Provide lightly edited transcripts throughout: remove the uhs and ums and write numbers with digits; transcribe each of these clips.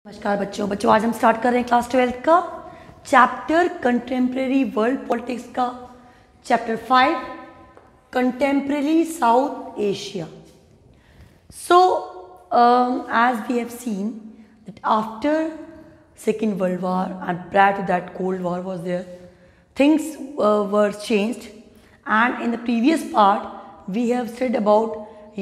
नमस्कार बच्चों आज हम स्टार्ट कर रहे हैं क्लास 12 का चैप्टर कंटेम्प्रेरी वर्ल्ड पॉलिटिक्स का chapter 5 contemporary south Asia. So as we have seen that after Second World War and prior to that Cold War was there, things were changed, and in the previous part we have studied about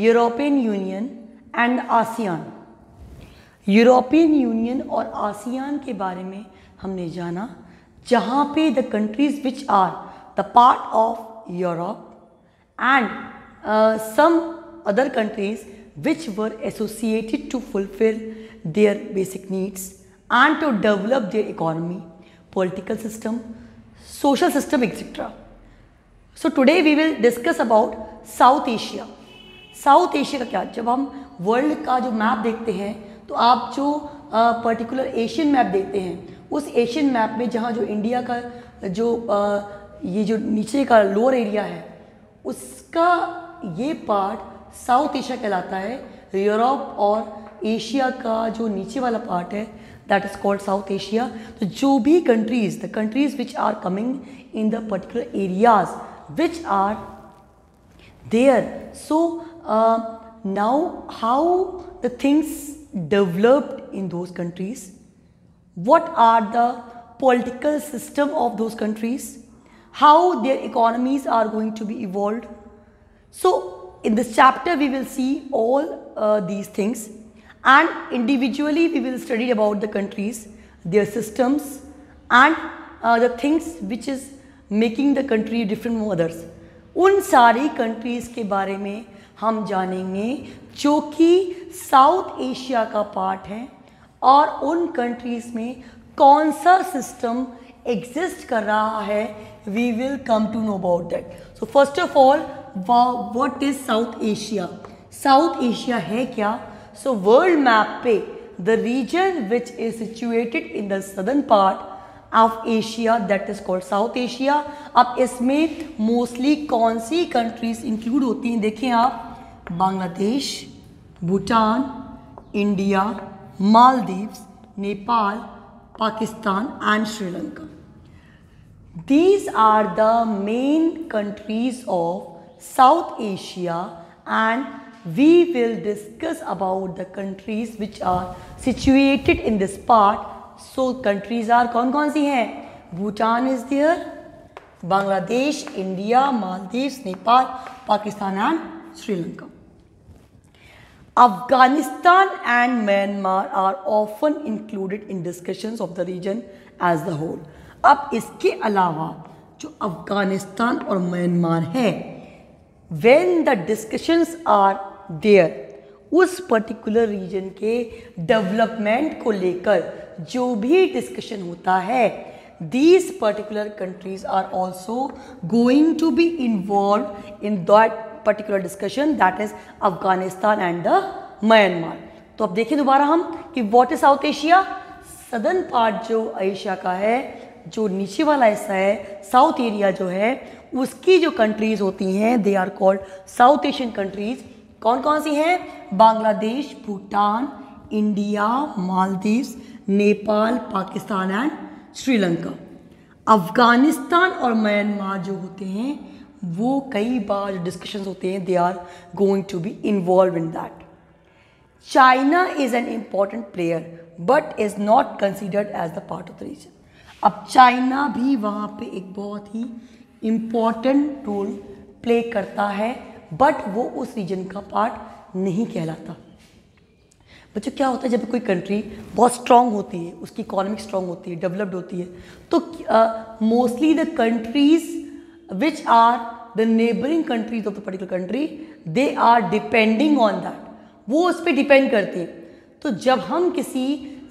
European Union and ASEAN. European Union और ASEAN के बारे में हमने जाना, जहाँ पे the countries which are the part of Europe and some other countries which were associated to fulfil their basic needs and to develop their economy, political system, social system etcetera. So today we will discuss about South Asia. South Asia का क्या, जब हम world का जो map देखते हैं तो आप जो पर्टिकुलर एशियन मैप देखते हैं, उस एशियन मैप में जहाँ जो इंडिया का जो ये जो नीचे का लोअर एरिया है, उसका ये पार्ट साउथ एशिया कहलाता है. यूरोप और एशिया का जो नीचे वाला पार्ट है that is called South Asia. तो जो भी countries, the countries which are coming in the particular areas which are there. So now how the things developed in those countries, what are the political system of those countries, how their economies are going to be evolved. So in this chapter we will see all these things, and individually we will study about the countries, their systems, and the things which is making the country different from others. उन सारी countries के बारे में हम जानेंगे जो कि south Asia का पार्ट है, और उन कंट्रीज़ में कौन सा सिस्टम एग्जिस्ट कर रहा है. We will come to know about that. So first of all, what is South Asia. South Asia है क्या? सो वर्ल्ड मैप पे the region which is situated in the southern part of Asia that is called South Asia. अब इसमें mostly कौन सी countries include होती हैं? देखें आप, Bangladesh, Bhutan, India, Maldives, Nepal, Pakistan and Sri Lanka. These are the main countries of South Asia, and we will discuss about the countries which are situated in this part. So countries are कौन कौन सी हैं? Bhutan is there, Bangladesh, India, Maldives, Nepal, Pakistan and Sri Lanka. Afghanistan and Myanmar are often included in discussions of the region as the whole. अब इसके अलावा जो अफगानिस्तान और Myanmar है, when the discussions are there, उस पर्टिकुलर रीजन के डेवलपमेंट को लेकर जो भी डिस्कशन होता है, these particular countries are also going to be involved in that particular discussion, that is Afghanistan and the Myanmar. तो अब देखिए दोबारा हम कि what is South Asia. Southern part जो एशिया का है, जो नीचे वाला हिस्सा है, साउथ एरिया जो है, उसकी जो कंट्रीज होती हैं they are called South Asian countries. कौन कौन सी हैं? Bangladesh, Bhutan, India, Maldives, Nepal, Pakistan and Sri Lanka. अफगानिस्तान और म्यांमार जो होते हैं वो कई बार डिस्कशंस होते हैं, they are going to be involve in that. China is an important player but is not considered as the part of the region. अब चाइना भी वहाँ पे एक बहुत ही इम्पॉर्टेंट रोल प्ले करता है, बट वो उस रीजन का पार्ट नहीं कहलाता. बच्चों क्या होता है, जब कोई कंट्री बहुत स्ट्रांग होती है, उसकी इकोनॉमिक स्ट्रांग होती है, डेवलप्ड होती है, तो mostly the countries which are the neighboring countries of the particular country, they are depending on that. वो उस पर डिपेंड करते हैं. तो जब हम किसी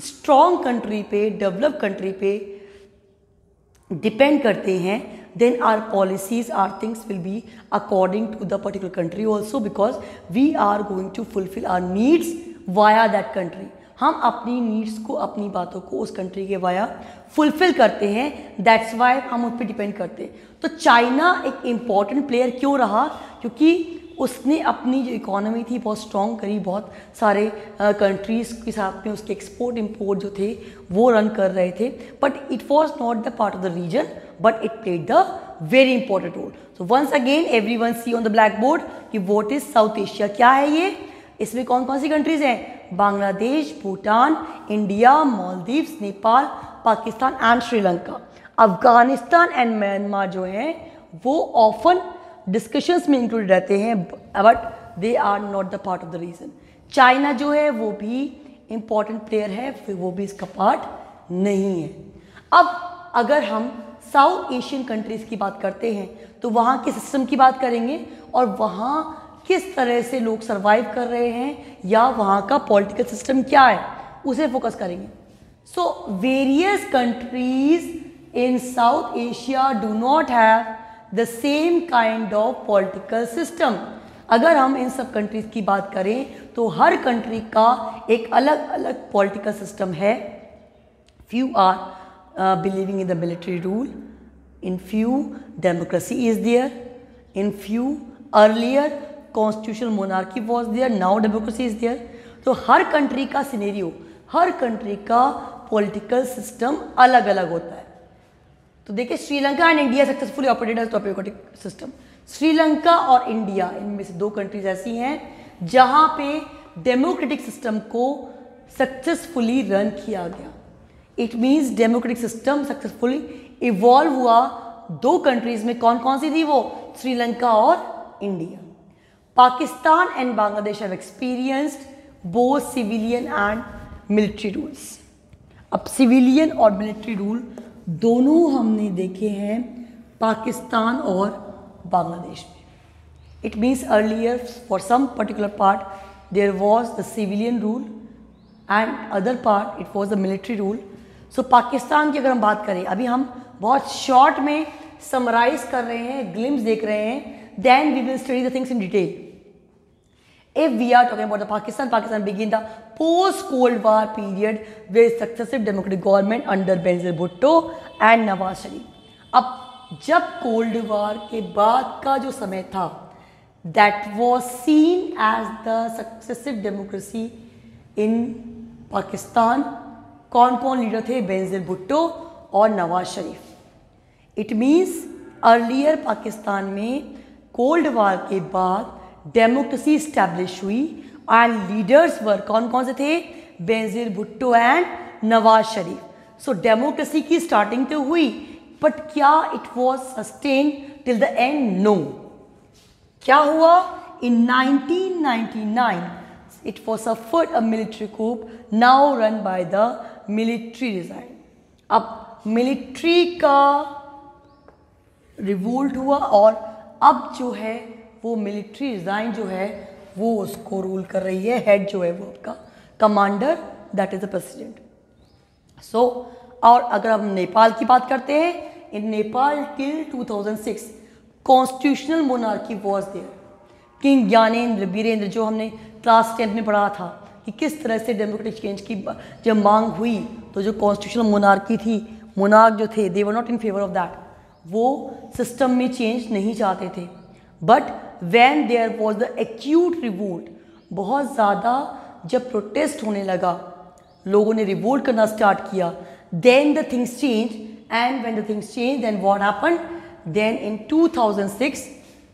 स्ट्रॉन्ग कंट्री पे, डेवलप कंट्री पे डिपेंड करते हैं, then our policies, our things will be according to the particular country also, because we are going to fulfill our needs via that country. हम अपनी नीड्स को, अपनी बातों को उस कंट्री के वाया फुलफिल करते हैं, दैट्स वाई हम उस पर डिपेंड करते हैं. तो चाइना एक इम्पॉर्टेंट प्लेयर क्यों रहा? क्योंकि उसने अपनी जो इकोनॉमी थी बहुत स्ट्रॉन्ग करी, बहुत सारे कंट्रीज़ के साथ में उसके एक्सपोर्ट इम्पोर्ट जो थे वो रन कर रहे थे, but it was not the part of the region, but it played the very important role. So once again everyone see on the black board कि व्हाट इज साउथ एशिया. क्या है ये? इसमें कौन कौन सी कंट्रीज हैं? Bangladesh, Bhutan, India, Maldives, Nepal, Pakistan and Sri Lanka. Afghanistan and Myanmar जो हैं वो ऑफन डिस्कशंस में इंक्लूडेड रहते हैं, but they are not the part of the region. China जो है वो भी इंपॉर्टेंट प्लेयर है, फिर वो भी इसका पार्ट नहीं है. अब अगर हम साउथ एशियन कंट्रीज़ की बात करते हैं तो वहाँ के सिस्टम की बात करेंगे और वहाँ किस तरह से लोग सर्वाइव कर रहे हैं या वहाँ का पॉलिटिकल सिस्टम क्या है उसे फोकस करेंगे. So various countries in south Asia do not have the same kind of political system. अगर हम इन सब कंट्रीज़ की बात करें तो हर कंट्री का एक अलग अलग पॉलिटिकल सिस्टम है. Few are believing in the military rule, in few democracy is there, in few earlier constitutional monarchy was there, now democracy is there. तो हर कंट्री का सिनेरियो, हर कंट्री का पॉलिटिकल सिस्टम अलग अलग होता है. तो देखिए Sri Lanka and India successfully operated as democratic system. Sri Lanka और इंडिया इनमें से दो कंट्रीज ऐसी हैं जहाँ पे डेमोक्रेटिक सिस्टम को सक्सेसफुली रन किया गया. It means democratic system successfully evolve हुआ. दो कंट्रीज में कौन कौन सी थी वो? श्रीलंका और India. Pakistan and Bangladesh have experienced both civilian and military rules. अब सिविलियन और मिलिट्री रूल दोनों हमने देखे हैं पाकिस्तान और बांग्लादेश में. It means earlier for some particular part there was the civilian rule and other part it was the military rule. So Pakistan की अगर हम बात करें, अभी हम बहुत शॉर्ट में समराइज कर रहे हैं, ग्लिम्स देख रहे हैं, then we will study the things in detail. If we are talking about the Pakistan begin the post cold war period with successive democratic government under Benazir Bhutto and Nawaz Sharif. अब जब कोल्ड वार के बाद का जो समय था, that was seen as the successive democracy in Pakistan. कौन कौन लीडर थे? बेनजीर भुट्टो और Nawaz Sharif. It means earlier Pakistan में कोल्ड वार के बाद डेमोक्रेसी स्टैब्लिश हुई एंड लीडर्स वर कौन कौन से थे? Benazir Bhutto and Nawaz Sharif. So democracy की स्टार्टिंग तो हुई, बट क्या it was sustain till the end? No. क्या हुआ? In 1999 it was suffered a military coup now run by the military regime. अब मिलिट्री का रिवोल्ट हुआ और अब जो है वो मिलिट्री रिजाइन जो है वो उसको रूल कर रही है. हेड जो है वो आपका commander, that is the president. So और अगर हम नेपाल की बात करते हैं, in Nepal till 2006 constitutional monarchy was there. King Gyanendra Birendra जो हमने क्लास 10 में पढ़ा था कि किस तरह से डेमोक्रेटिक चेंज की जब मांग हुई तो जो कॉन्स्टिट्यूशनल मोनार्की थी, मोनार्क जो थे, they were not in favour of that. वो सिस्टम में चेंज नहीं चाहते थे. But when there was the acute revolt, बहुत ज़्यादा जब प्रोटेस्ट होने लगा, लोगों ने रिवोल्ट करना स्टार्ट किया, then the things change. And when the things change, then what happened? Then in 2006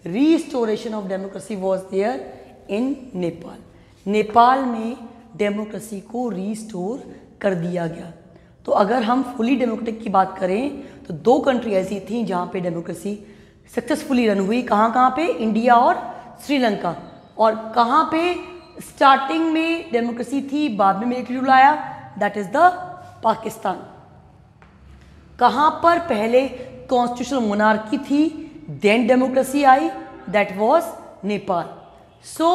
restoration of democracy was there in Nepal. Nepal में डेमोक्रेसी को रीस्टोर कर दिया गया. तो अगर हम फुली डेमोक्रेटिक की बात करें तो दो कंट्री ऐसी थी जहाँ पे डेमोक्रेसी सक्सेसफुली रन हुई. कहाँ कहाँ पे? इंडिया और श्रीलंका. और कहाँ पे स्टार्टिंग में डेमोक्रेसी थी, बाद में मिलिट्री रूल आया, दैट इज़ द पाकिस्तान. कहाँ पर पहले कॉन्स्टिट्यूशनल मोनार्की थी, then democracy I, that was Nepal. So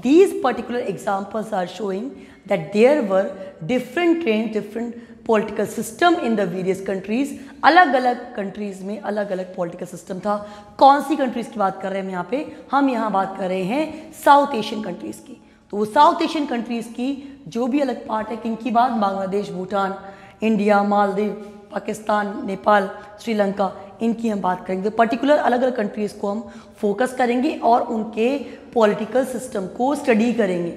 these particular examples are showing that there were different trends, different political system in the various countries. अलग अलग countries में अलग अलग political system था. कौन सी countries की बात कर रहे हैं हम यहाँ पे? हम यहाँ बात कर रहे हैं साउथ एशियन countries की. तो वो साउथ एशियन countries की जो भी अलग पार्ट है, किन की बात? बांग्लादेश, भूटान, इंडिया, मालदीव, पाकिस्तान, नेपाल, श्रीलंका, इनकी हम बात करेंगे। तो पर्टिकुलर अलग अलग कंट्रीज़ को हम फोकस करेंगे और उनके पॉलिटिकल सिस्टम को स्टडी करेंगे।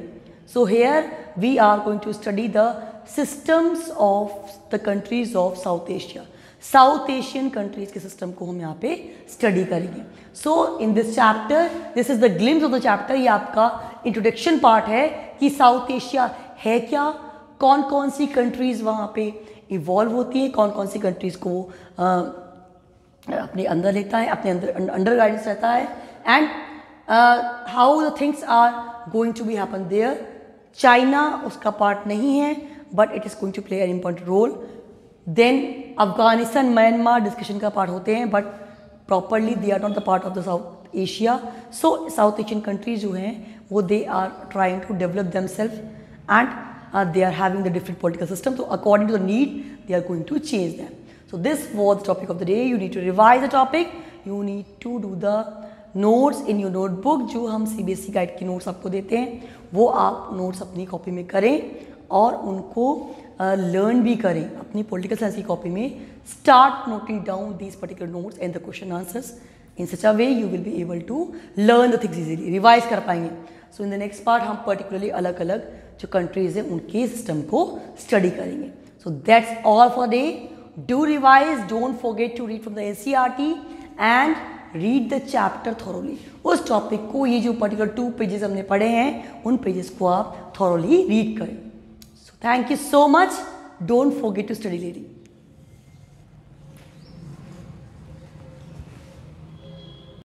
So here we are going to study the systems of the countries of South Asia. South Asian countries के सिस्टम को हम यहाँ पे स्टडी करेंगे। So in this chapter, this is the glimpse of the chapter, ये आपका introduction part है कि साउथ एशिया है क्या, कौन कौन सी कंट्रीज़ वहाँ पे इवॉल्व होती हैं, कौन कौन सी कंट्रीज़ को अपने अंदर लेता है, अपने अंडर गाइडेंस रहता है, and how the things are going to be happen there. China उसका पार्ट नहीं है, but it is going to play an important role. Then Afghanistan, Myanmar discussion का पार्ट होते हैं, but properly they are not the part of the South Asia. So South Asian countries जो हैं वो they are trying to develop them self and they are having the different political system, so according to the need they are going to change them. So this was the topic of the day. You need to revise the topic, you need to do the notes in your notebook। जो हम CBSE guide की notes आपको देते हैं वो आप notes अपनी copy में करें और उनको लर्न भी करें अपनी पॉलिटिकल साइंस की कॉपी में। Start noting down these particular notes and the question answers in such a way you will be able to learn the things easily, revise कर पाएंगे। So in the next part हम particularly अलग अलग जो countries हैं उनके system को study करेंगे। So that's all for day. Do revise, don't forget to read from the NCERT and read the chapter thoroughly. उस टॉपिक को, ये जो पर्टिकुलर 2 पेजेस हमने पढ़े हैं उन पेजेस को आप थॉरोली रीड करें। So thank you so much, don't forget to study lady.